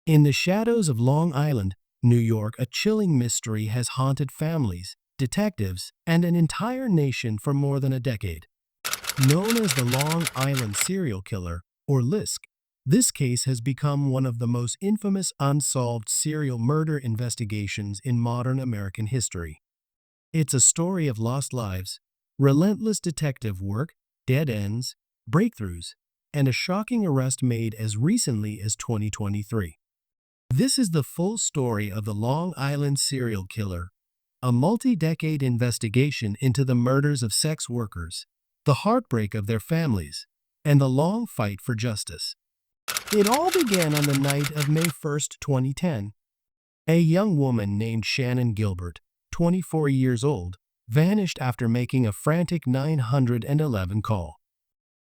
In the shadows of Long Island, New York, a chilling mystery has haunted families, detectives, and an entire nation for more than a decade. Known as the Long Island serial killer, or LISK, this case has become one of the most infamous unsolved serial murder investigations in modern American history. It's a story of lost lives, relentless detective work, dead ends, breakthroughs, and a shocking arrest made as recently as 2023. This is the full story of the Long Island serial killer, a multi-decade investigation into the murders of sex workers, the heartbreak of their families, and the long fight for justice. It all began on the night of May 1st, 2010. A young woman named Shannon Gilbert, 24 years old, vanished after making a frantic 911 call.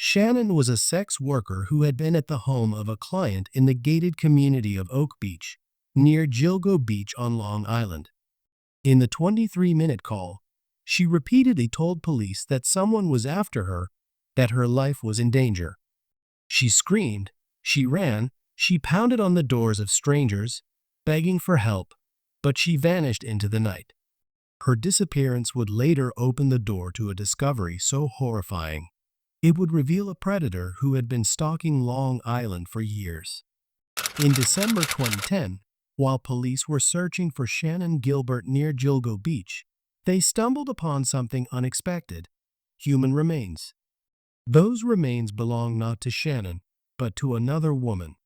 Shannon was a sex worker who had been at the home of a client in the gated community of Oak Beach, near Gilgo Beach on Long Island. In the 23-minute call, she repeatedly told police that someone was after her, that her life was in danger. She screamed, she ran, she pounded on the doors of strangers, begging for help, but she vanished into the night. Her disappearance would later open the door to a discovery so horrifying. It would reveal a predator who had been stalking Long Island for years. In December 2010, while police were searching for Shannon Gilbert near Gilgo Beach, they stumbled upon something unexpected: human remains. Those remains belonged not to Shannon, but to another woman,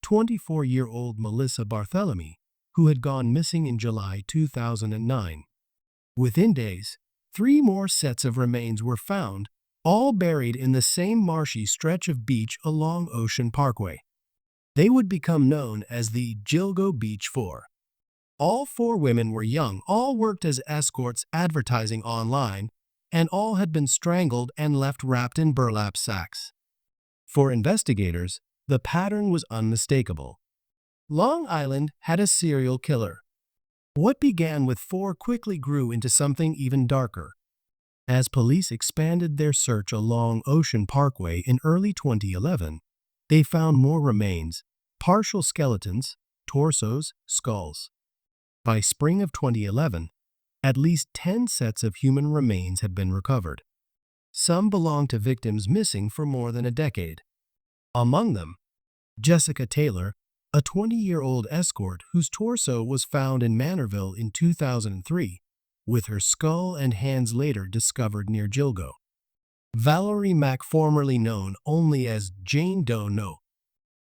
24-year-old Melissa Barthelemy, who had gone missing in July 2009. Within days, 3 more sets of remains were found, all buried in the same marshy stretch of beach along Ocean Parkway. They would become known as the Gilgo Beach Four. All 4 women were young, all worked as escorts advertising online, and all had been strangled and left wrapped in burlap sacks. For investigators, the pattern was unmistakable. Long Island had a serial killer. What began with 4 quickly grew into something even darker. As police expanded their search along Ocean Parkway in early 2011, they found more remains: partial skeletons, torsos, skulls. By spring of 2011, at least 10 sets of human remains had been recovered. Some belonged to victims missing for more than a decade. Among them, Jessica Taylor, a 20-year-old escort whose torso was found in Manorville in 2003, with her skull and hands later discovered near Gilgo. Valerie Mack, formerly known only as Jane Doe No.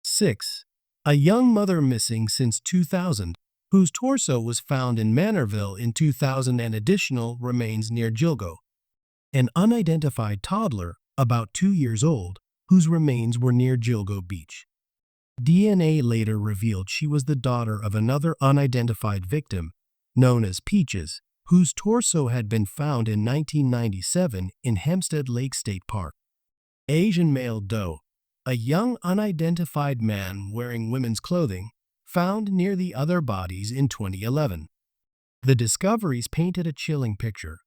6, a young mother missing since 2000, whose torso was found in Manorville in 2000 and additional remains near Gilgo. An unidentified toddler, about 2 years old, whose remains were near Gilgo Beach. DNA later revealed she was the daughter of another unidentified victim, known as Peaches, whose torso had been found in 1997 in Hempstead Lake State Park. Asian male Doe, a young unidentified man wearing women's clothing, found near the other bodies in 2011. The discoveries painted a chilling picture.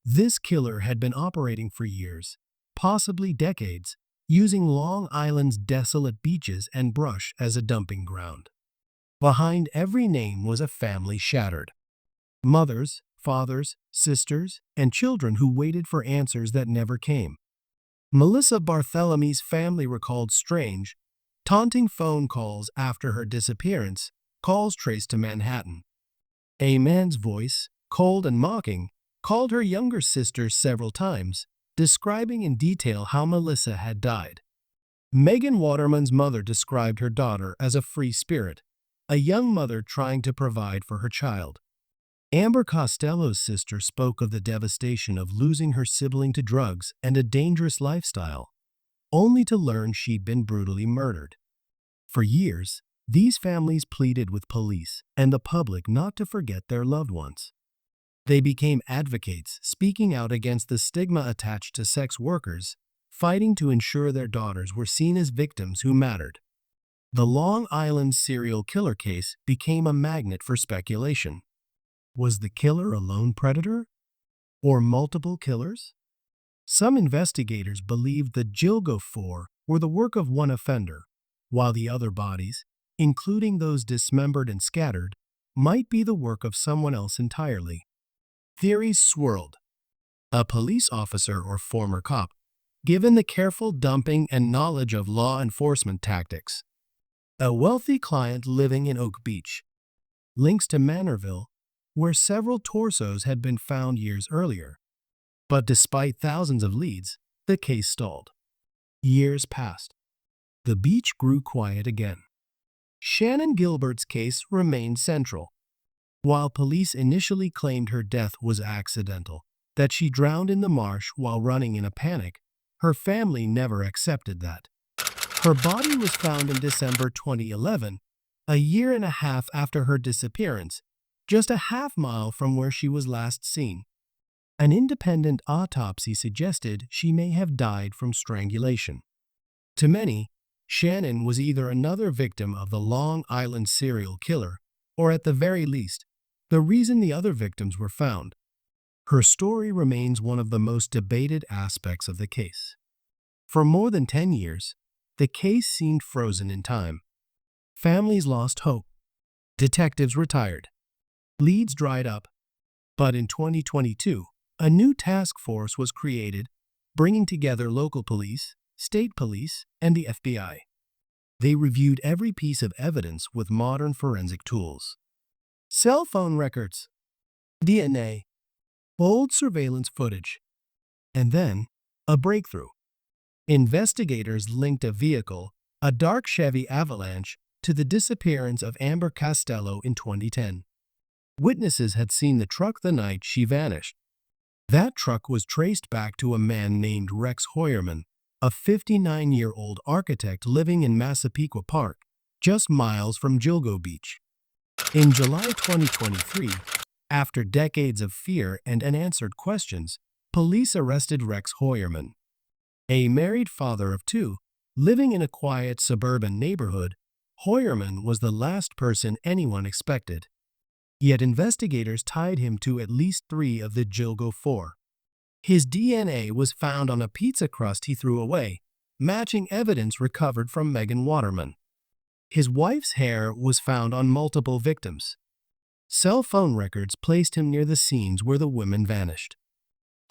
This killer had been operating for years, possibly decades, using Long Island's desolate beaches and brush as a dumping ground. Behind every name was a family shattered. Mothers, fathers, sisters, and children who waited for answers that never came. Melissa Barthelemy's family recalled strange, taunting phone calls after her disappearance, calls traced to Manhattan. A man's voice, cold and mocking, called her younger sister several times, describing in detail how Melissa had died. Megan Waterman's mother described her daughter as a free spirit, a young mother trying to provide for her child. Amber Costello's sister spoke of the devastation of losing her sibling to drugs and a dangerous lifestyle, only to learn she'd been brutally murdered. For years, these families pleaded with police and the public not to forget their loved ones. They became advocates, speaking out against the stigma attached to sex workers, fighting to ensure their daughters were seen as victims who mattered. The Long Island serial killer case became a magnet for speculation. Was the killer a lone predator? Or multiple killers? Some investigators believed the Gilgo Four were the work of one offender, while the other bodies, including those dismembered and scattered, might be the work of someone else entirely. Theories swirled. A police officer or former cop, given the careful dumping and knowledge of law enforcement tactics. A wealthy client living in Oak Beach. Links to Manorville, where several torsos had been found years earlier. But despite thousands of leads, the case stalled. Years passed. The beach grew quiet again. Shannon Gilbert's case remained central. While police initially claimed her death was accidental, that she drowned in the marsh while running in a panic, her family never accepted that. Her body was found in December 2011, a year and a half after her disappearance, just a half-mile from where she was last seen. An independent autopsy suggested she may have died from strangulation. To many, Shannon was either another victim of the Long Island serial killer, or at the very least, the reason the other victims were found. Her story remains one of the most debated aspects of the case. For more than 10 years, the case seemed frozen in time. Families lost hope. Detectives retired. Leads dried up. But in 2022, a new task force was created, bringing together local police, state police, and the FBI. They reviewed every piece of evidence with modern forensic tools. Cell phone records, DNA, old surveillance footage, and then a breakthrough. Investigators linked a vehicle, a dark Chevy Avalanche, to the disappearance of Amber Costello in 2010. Witnesses had seen the truck the night she vanished. That truck was traced back to a man named Rex Hoyerman, a 59-year-old architect living in Massapequa Park, just miles from Gilgo Beach. In July 2023, after decades of fear and unanswered questions, police arrested Rex Hoyerman. A married father of two, living in a quiet suburban neighborhood, Hoyerman was the last person anyone expected. Yet investigators tied him to at least 3 of the Gilgo 4. His DNA was found on a pizza crust he threw away, matching evidence recovered from Megan Waterman. His wife's hair was found on multiple victims. Cell phone records placed him near the scenes where the women vanished.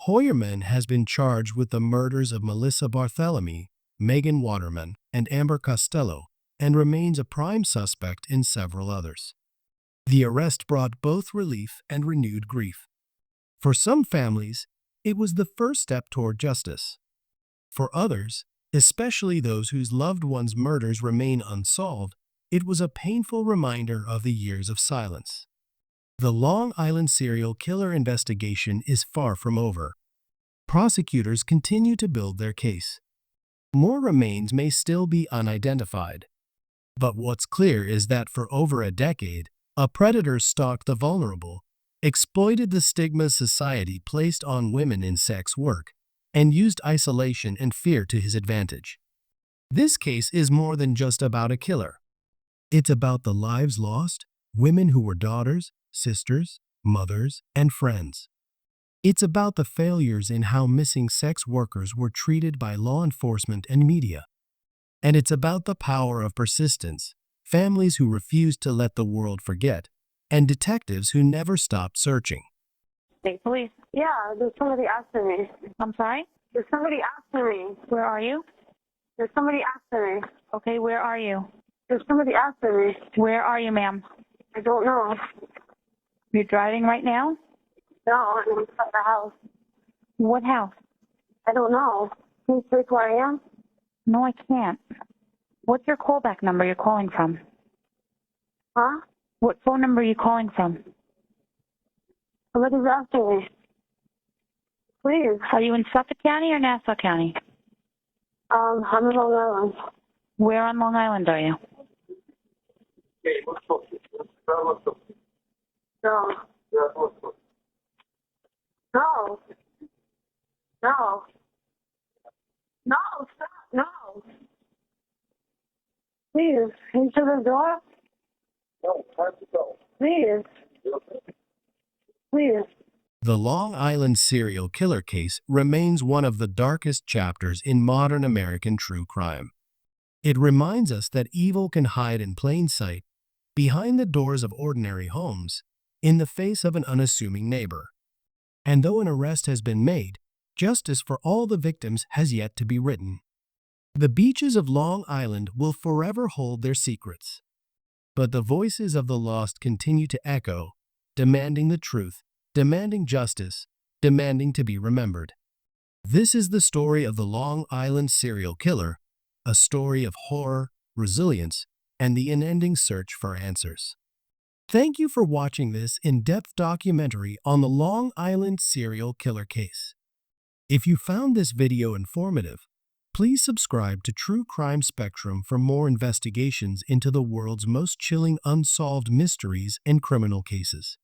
Hoyerman has been charged with the murders of Melissa Barthelemy, Megan Waterman, and Amber Costello, and remains a prime suspect in several others. The arrest brought both relief and renewed grief. For some families, it was the first step toward justice. For others, especially those whose loved ones' murders remain unsolved, it was a painful reminder of the years of silence. The Long Island serial killer investigation is far from over. Prosecutors continue to build their case. More remains may still be unidentified. But what's clear is that for over a decade, a predator stalked the vulnerable, exploited the stigma society placed on women in sex work, and used isolation and fear to his advantage. This case is more than just about a killer. It's about the lives lost, women who were daughters, sisters, mothers, and friends. It's about the failures in how missing sex workers were treated by law enforcement and media. And it's about the power of persistence, families who refused to let the world forget, and detectives who never stopped searching. State police. Yeah, there's somebody after me. I'm sorry? There's somebody after me. Where are you? There's somebody after me. Okay, where are you? There's somebody after me. Where are you, ma'am? I don't know. You're driving right now? No, I'm inside the house. What house? I don't know. Can you say where I am? No, I can't. What's your callback number you're calling from? Huh? What phone number are you calling from? Somebody's after me. Please. Are you in Suffolk County or Nassau County? I'm in Long Island. Where on Long Island are you? No. No. No. No, stop. No. Please, into the door? No, time to go. Please. Please. The Long Island serial killer case remains one of the darkest chapters in modern American true crime. It reminds us that evil can hide in plain sight, behind the doors of ordinary homes, in the face of an unassuming neighbor. And though an arrest has been made, justice for all the victims has yet to be written. The beaches of Long Island will forever hold their secrets. But the voices of the lost continue to echo, demanding the truth, demanding justice, demanding to be remembered. This is the story of the Long Island serial killer, a story of horror, resilience, and the unending search for answers. Thank you for watching this in-depth documentary on the Long Island serial killer case. If you found this video informative, please subscribe to True Crime Spectrum for more investigations into the world's most chilling unsolved mysteries and criminal cases.